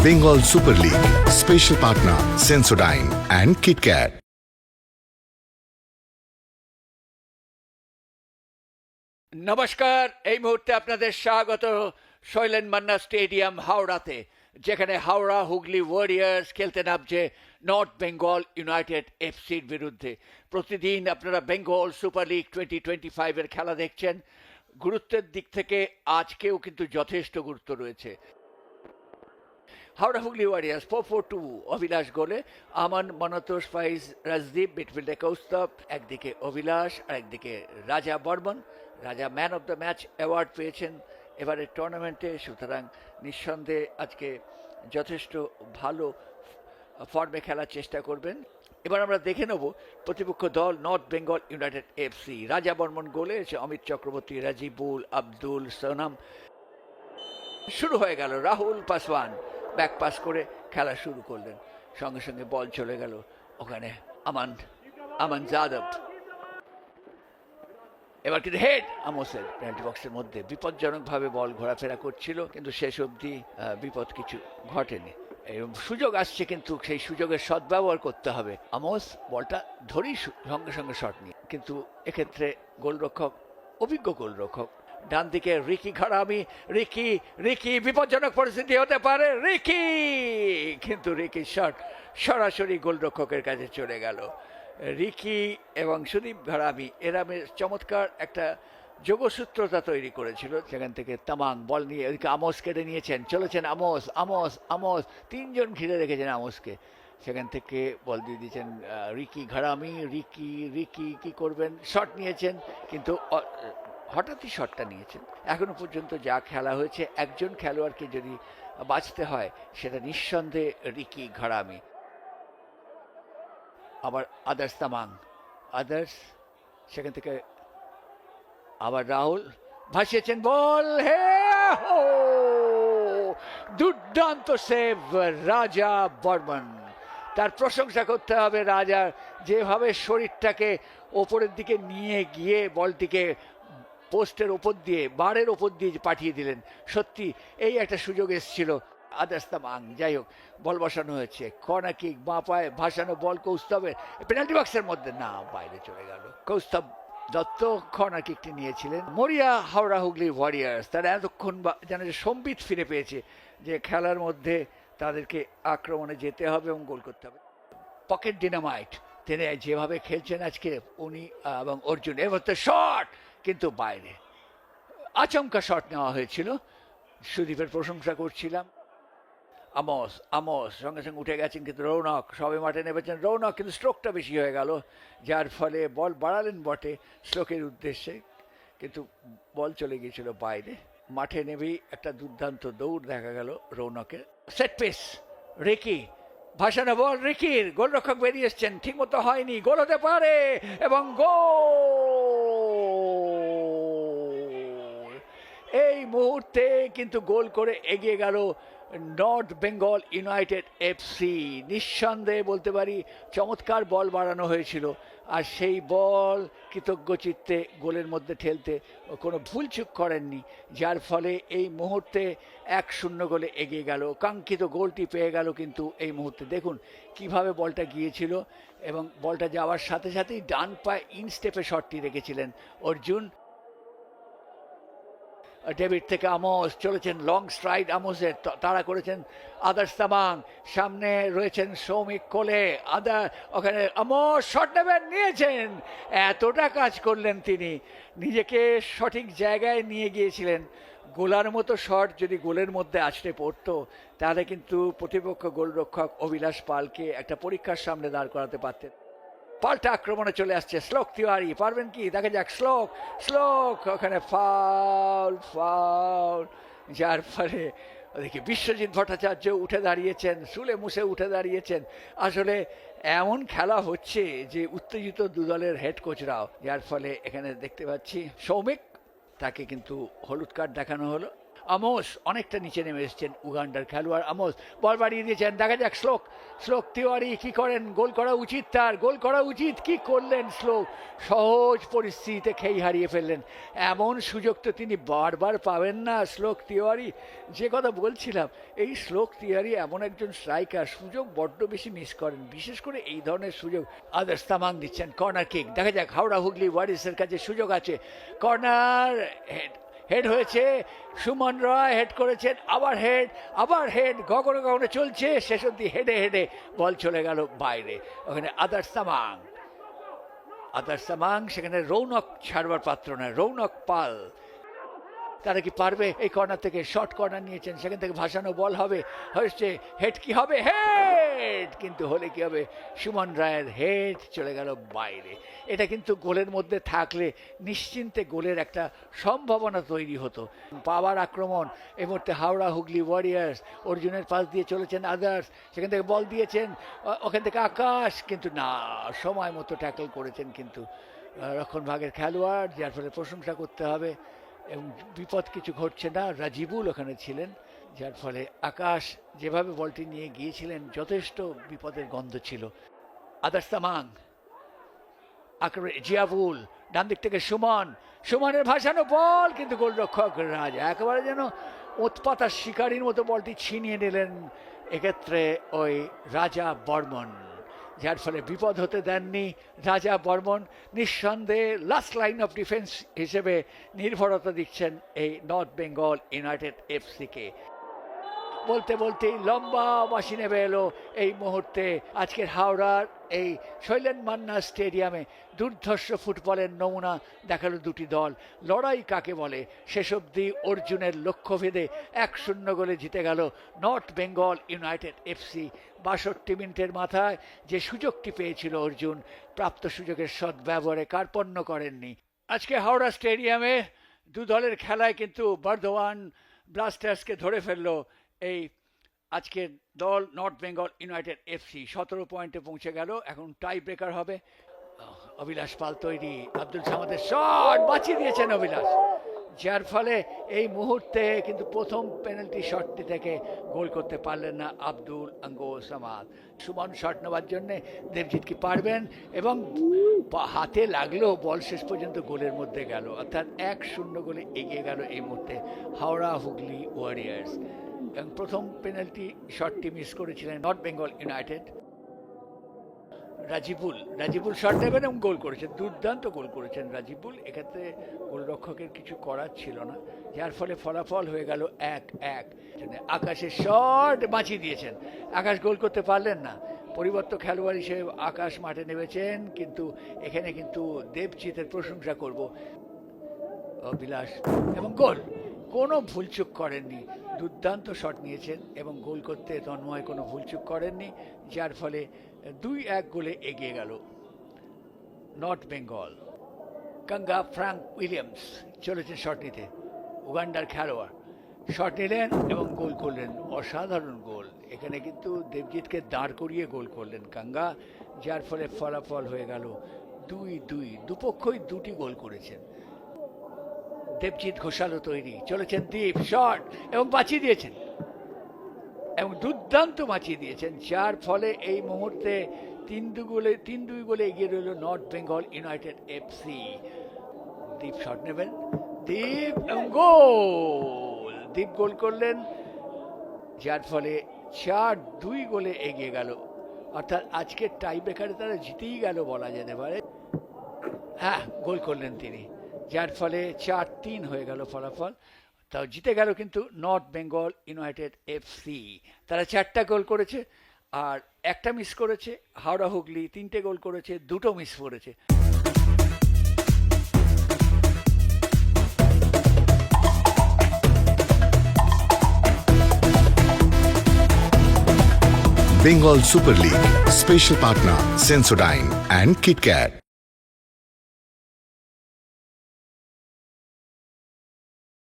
Bengal Super League. Special partner Sensodyne and KitKat. নমস্কার, এই মুহূর্তে আপনাদের স্বাগত শৈলেন মান্না স্টেডিয়াম হাওড়াতে, যেখানে হাওড়া হুগলি ওয়ারিয়ার্স খেলতে নামছে নর্থ বেঙ্গল ইউনাইটেড এফসির বিরুদ্ধে। প্রতিদিন আপনারা বেঙ্গল সুপার লিগ 2025-এর খেলা দেখছেন। গুরুত্বের দিক থেকে আজকেও কিন্তু যথেষ্ট গুরুত্ব রয়েছে। হাওড়া হুগলি ওয়ারিয়ার্স 4-4-2 অভিলাষ গোলে, আমান মনতোষ ফাইজ রাজদীপ, মিডফিল্ডে কৌস্তব, একদিকে অভিলাষ আর একদিকে রাজা বর্মন। রাজা man of the match award পেয়েছেন এবারের টুর্নামেন্টে, সুতরাং নিঃসন্দেহে আজকে যথেষ্ট ভালো ফর্মে খেলার চেষ্টা করবেন। এবার আমরা দেখে নেব প্রতিপক্ষ দল নর্থ বেঙ্গল ইউনাইটেড এফসি। রাজা বর্মন গোলে, অমিত চক্রবর্তী, রাজিবুল, আব্দুল সোনাম। শুরু হয়ে গেল, রাহুল পাসওয়ান ব্যাক পাস করে খেলা শুরু করলেন, সঙ্গে সঙ্গে বল চলে গেল ওখানে আমান যাদব। এবার কিন্তু হেড আমোসের পেনাল্টি বক্সের মধ্যে, বিপজ্জনকভাবে বল ঘোরাফেরা করছিল, কিন্তু শেষ অবধি বিপদ কিছু ঘটেনি। এরকম সুযোগ আসছে, কিন্তু সেই সুযোগের সদ্ব্যবহার করতে হবে। আমোস বলটা ধরেই সঙ্গে সঙ্গে শট নিয়ে, কিন্তু এক্ষেত্রে গোলরক্ষক, অভিজ্ঞ গোলরক্ষক, ডান দিকে রিকি ঘাড়ামি, রিকি বিপজ্জনক পরিস্থিতি হতে পারে, রিকি, কিন্তু রিকি শট সরাসরি গোলরক্ষকের কাছে চলে গেল। রিকি এবং সুদীপ ঘাড়ামি এরা চমৎকার একটা যোগসূত্রতা তৈরি করেছিল। সেখান থেকে তামাং বল নিয়ে ওইদিকে আমোস কেটে নিয়েছেন, চলেছেন আমোস, তিনজন ঘিরে রেখেছেন আমোসকে। সেখান থেকে বল দিয়ে দিয়েছেন রিকি ঘাড়ামি, রিকি কি করবেন, শট নিয়েছেন, কিন্তু হঠাৎই শটটা নিয়েছেন। এখনো পর্যন্ত যা খেলা হয়েছে, একজন খেলোয়াড়কে যদি বাঁচতে হয় সেটা নিঃসন্দেহে রিকি ঘাড়ামি। আবার আদার্স তামাং, সেখান থেকে আবার রাহুল ভাসিয়েছেন বল, হে হো, দুর্দান্ত সেভ রাজা বর্মন। তার প্রশংসা করতে হবে রাজার, যেভাবে শরীরটাকে ওপরের দিকে নিয়ে গিয়ে বলটিকে পোস্টের ওপর দিয়ে, বারের ওপর দিয়ে পাঠিয়ে দিলেন। সত্যি এই একটা সুযোগ এসেছিল আদার্স তামাং। যাই হোক, বল বসানো হয়েছে, কর্নার কিক, বাঁ পায়ে ভাসানো বল কৌস্তবের পেনাল্টি বক্সের মধ্যে, না, বাইরে চলে গেল। কৌস্তব দত্ত কর্নার কিকটি নিয়েছিলেন। মরিয়া হাওড়া হুগলি ওয়ারিয়ার্স, তারা এতক্ষণ যেন সম্বিত ফিরে পেয়েছে যে খেলার মধ্যে তাদেরকে আক্রমণে যেতে হবে এবং গোল করতে হবে। পকেট ডিনামাইট তিনি যেভাবে খেলছেন আজকে, উনি এবং অর্জুন, এবার তো শট, কিন্তু বাইরে। আচমকা শট নেওয়া হয়েছিল, সুদীপের প্রশংসা করছিলাম। আমোস সঙ্গে সঙ্গে উঠে গেছেন, কিন্তু রৌনক সবে মাঠে নেমেছেন, রৌনক কিন্তু স্ট্রোকটা বেশি হয়ে গেল, যার ফলে বল বাড়ালেন বটে স্ট্রোকের উদ্দেশ্যে, কিন্তু বল চলে গিয়েছিল বাইরে। মাঠে নেমেই একটা দুর্দান্ত দৌড় দেখা গেল রৌনকের। সেট পিস, রিকি ভাসানো বল, রিকির, গোলরক্ষক বেরিয়ে এসছেন, ঠিক মতো হয়নি, গোল হতে পারে, এবং গোল! এই মুহূর্তে কিন্তু গোল করে এগিয়ে গেল নর্থ বেঙ্গল ইউনাইটেড এফসি। নিঃসন্দেহে বলতে পারি চমৎকার বল বাড়ানো হয়েছিল, আর সেই বল কৃতজ্ঞ চিত্তে গোলের মধ্যে ঠেলতে কোনো ভুলচুক করেননি, যার ফলে এই মুহূর্তে 1-0 গোলে এগিয়ে গেল। কাঙ্ক্ষিত গোলটি পেয়ে গেল, কিন্তু এই মুহূর্তে দেখুন কিভাবে বলটা গিয়েছিল, এবং বলটা যাওয়ার সাথে সাথেই ডান পায়ে ইনস্টেপে শটটি রেখেছিলেন অর্জুন। ডেভিড থেকে আমোস চলেছেন, লং স্ট্রাইড আমোসের, তাড়া করেছেন আদার্স তামাং, সামনে রয়েছেন সৌমিক কোলে, ওখানে আমোস শট নেবেন, নিয়েছেন, এতটা কাজ করলেন তিনি, নিজেকে সঠিক জায়গায় নিয়ে গিয়েছিলেন। গোলার মতো শট যদি গোলের মধ্যে আছড়ে পড়তো, তাহলে কিন্তু প্রতিপক্ষ গোলরক্ষক অভিলাষ পালকে একটা পরীক্ষার সামনে দাঁড় করাতে পারতেন। পাল্টা আক্রমণে চলে আসছে শ্লোক তিওয়ারি, পারবেন কি, দেখা যাক। শ্লোক ওখানে ফাউল, যার ফলে ওদিকে বিশ্বজিৎ ভট্টাচার্য উঠে দাঁড়িয়েছেন, সুলে মুসে উঠে দাঁড়িয়েছেন। আসলে এমন খেলা হচ্ছে যে উত্তেজিত দুদলের হেড কোচরাও, যার ফলে এখানে দেখতে পাচ্ছি সৌমিক, তাকে কিন্তু হলুদ কার্ড দেখানো হলো। আমোস অনেকটা নিচে নেমে এসেছেন উগান্ডার খেলোয়াড় আমোস বল বাড়িয়ে দিয়েছেন দেখা যাক শ্লোক তিওয়ারি কি করেন গোল করা উচিত তার গোল করা উচিত কি করলেন শ্লোক সহজ পরিস্থিতিতে খেই হারিয়ে ফেললেন এমন সুযোগ তো তিনি বারবার পাবেন না শ্লোক তিওয়ারি যে কথা বলছিলাম এই শ্লোক তিওয়ারি এমন একজন স্ট্রাইকার সুযোগ বড্ড বেশি মিস করেন বিশেষ করে এই ধরনের সুযোগ আদার্স তামাং দিচ্ছেন কর্নার কিক দেখা যাক হাওড়া হুগলি ওয়ারিসের কাছে সুযোগ আছে কর্নার হেড হয়েছে সুমন রয় হেড করেছেন আবার হেড গগনে চলছে শেষ অব্দি হেডে বল চলে গেল বাইরে ওখানে আদার্স তামাং সেখানে রৌনক ছাড়বার পাত্র নয় রৌনক পাল তারা কি পারবে এই কর্নার থেকে শর্ট কর্নার নিয়েছেন সেখান থেকে ভাসানো বল হবে হচ্ছে হেড কি হবে হেড কিন্তু হলে কি হবে সুমন রায়ের হেড চলে গেল বাইরে এটা কিন্তু গোলের মধ্যে থাকলে নিশ্চিন্তে গোলের একটা সম্ভাবনা তৈরি হতো পাওয়ার আক্রমণ এই মুহূর্তে হাওড়া হুগলি ওয়ারিয়ার্স অর্জুনের পাশ দিয়ে চলেছেন আদার্স সেখান থেকে বল দিয়েছেন ওখান থেকে আকাশ কিন্তু না সময় মতো ট্যাকল করেছেন কিন্তু রক্ষণভাগের খেলোয়াড় যার ফলে প্রশংসা করতে হবে এবং বিপদ কিছু ঘটছে না রাজিবুল ওখানে ছিলেন যার ফলে আকাশ যেভাবে বলটি নিয়ে গিয়েছিলেন যথেষ্ট বিপদের গন্ধ ছিল আদার্স তামাং আক্রমণে জিয়াবুল ডান দিক থেকে সুমনের ভাসানো বল কিন্তু গোলরক্ষক রাজা একেবারে যেন উৎপাতার শিকারীর মতো বলটি ছিনিয়ে নিলেন এক্ষেত্রে ওই রাজা বর্মন যার ফলে বিপদ হতে দেননি রাজা বর্মন নিঃসন্দেহে লাস্ট লাইন অফ ডিফেন্স হিসেবে নির্ভরতা দিচ্ছেন এই নর্থ বেঙ্গল ইউনাইটেড এফসিকে বলতেই লম্বা বাঁশি নেমে এলো এই মুহূর্তে আজকের হাওড়ার এই শৈলেন মান্না স্টেডিয়ামে দুর্ধর্ষ ফুটবলের নমুনা দেখালো দুটি দল লড়াই কাকে বলে শেষ অবধি অর্জুনের লক্ষ্যভেদে 1-0 গোলে জিতে গেল নর্থ বেঙ্গল ইউনাইটেড এফসি 62 মিনিটের মাথায় যে সুযোগটি পেয়েছিল অর্জুন প্রাপ্ত সুযোগের সদ্ব্যবহারে কার্পণ্য করেননি আজকে হাওড়া স্টেডিয়ামে দু দলের খেলায় কিন্তু বর্ধমান ব্লাস্টার্সকে ধরে ফেললো এই আজকের দল নর্থ বেঙ্গল ইউনাইটেড এফসি 17 পয়েন্টে পৌঁছে গেল এখন টাই ব্রেকার হবে অভিলাষ পাল তৈরি আব্দুল সামাদের শট বাঁচিয়ে দিয়েছেন অভিলাষ যার ফলে এই মুহূর্তে কিন্তু প্রথম পেনাল্টি শটটি থেকে গোল করতে পারলেন না আব্দুল সামাদ সুমন শট নেওয়ার জন্য দেবজিৎ কি পারবেন এবং হাতে লাগলেও বল শেষ পর্যন্ত গোলের মধ্যে গেল অর্থাৎ 1-0 গোলে এগিয়ে গেল এই মুহূর্তে হাওড়া হুগলি ওয়ারিয়ার্স এবং প্রথম পেনাল্টি শটটি মিস করেছিলেন north Bengal United Rajibul shot নেবেন এবং গোল করেছেন দুর্দান্ত গোল করেছেন রাজিবুল এক্ষেত্রে গোলরক্ষকের কিছু করার ছিল না যার ফলে ফলাফল হয়ে গেল 1-1 আকাশের শট বাঁচিয়ে দিয়েছেন আকাশ গোল করতে পারলেন না পরিবর্তক খেলোয়াড় হিসেবে আকাশ মাঠে নেমেছেন কিন্তু এখানে কিন্তু দেবজিতের প্রশংসা করব অভিলাষ এবং গোল কোনো ভুলচুক করেননি দুর্দান্ত শট নিয়েছেন এবং গোল করতে তন্ময় কোনো ভুলচুক করেননি যার ফলে 2-1 গোলে এগিয়ে গেল নর্থ বেঙ্গল কাঙ্গা ফ্রাঙ্ক উইলিয়ামস চলেছেন শট নিতে উগান্ডার খেলোয়াড় শট নিলেন এবং গোল করলেন অসাধারণ গোল এখানে কিন্তু দেবজিৎকে দাঁড় করিয়ে গোল করলেন কাঙ্গা যার ফলে ফলাফল হয়ে গেল 2-2 দুপক্ষই দুটি গোল করেছেন দেবজিৎ ঘোষালও তৈরি চলেছেন দীপ শট এবং বাঁচিয়ে দিয়েছেন এবং দুর্দান্ত বাঁচিয়ে দিয়েছেন যার ফলে এই মুহূর্তে 3-2 গোলে এগিয়ে রইল নর্থ বেঙ্গল ইউনাইটেড এফসি দীপ শট নেবেন দীপ এবং দীপ গোল করলেন যার ফলে 4-2 গোলে এগিয়ে গেল অর্থাৎ আজকের টাই ব্রেকারে তারা জিতেই গেল বলা যেতে পারে হ্যাঁ গোল করলেন তিনি যার ফলে 4-3 হয়ে গেল ফলাফল তাও জিতে গেল কিন্তু নর্থ বেঙ্গল ইউনাইটেড এফসি তারা 4টা গোল করেছে আর একটা মিস করেছে হাওড়া হুগলি 3টে গোল করেছে 2টো মিস করেছে Bengal Super League, special partner Sensodyne and KitKat.